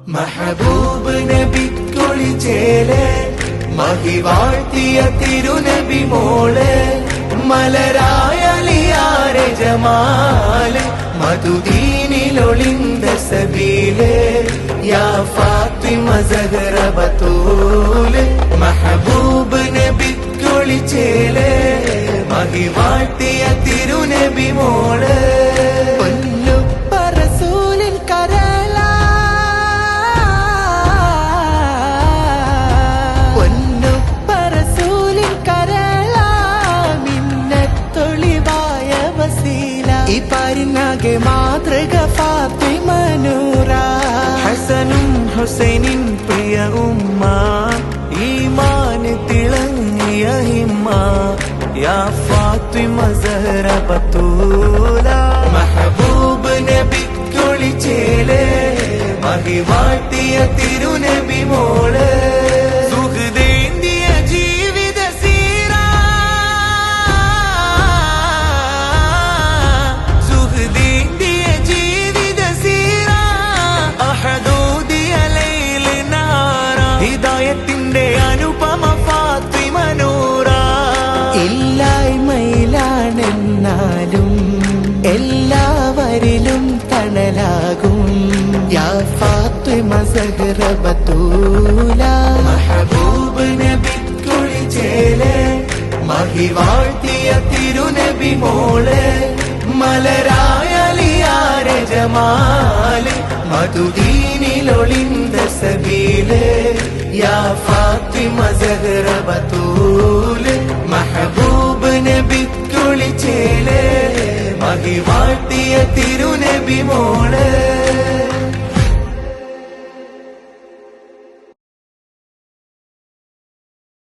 മഹബൂബ് നബിക്കൊളിച്ചേല് മഹിവാഴ്ത്തിയ തിരുനബി മോള് മലരായ അലിയാരെ ജമാല് മധുദീനിലൊളിന്ത സബീല് യാ ഫാത്തിമ സഹറ ബതൂല് മഹബൂബ് നബിക്കൊളിച്ചേല് മഹിവാഴ്ത്തിയ തിരുനബി മോള് മാതൃക ഫാത്തിമ നൂറ ഹസനും ഹുസൈനിൻ പ്രിയ ഉമ്മ ഈമാൻ തിളങ്ങിയ ഹിമ്മ യാ ഫാത്തിമ സഹറ ബതൂല മഹബൂബ് നബിക്കൊളിച്ചേല് മഹിവാഴ്ത്തിയ തിരുനബി മോള് അനുപമ ഫാത്തിമ നൂറ ഇല്ലായ്മയിലാണെന്നാലും എല്ലാവരിലും തണലാകും യാ ഫാത്തിമ സഹറ ബതൂല മഹബൂബ് നബിക്കൊളിച്ചേല് മഹിവാഴ്ത്തിയ തിരുനബി മോള് മലരായ അലിയാരെ ജമാല് മധുദീനിലൊളിന്ത സബീല് യാ ഫാത്തിമ സഹറ ബതൂല് മഹബൂബ് നബിക്കൊളിച്ചേല് മഹിവാഴ്ത്തിയ തിരുനബി മോള്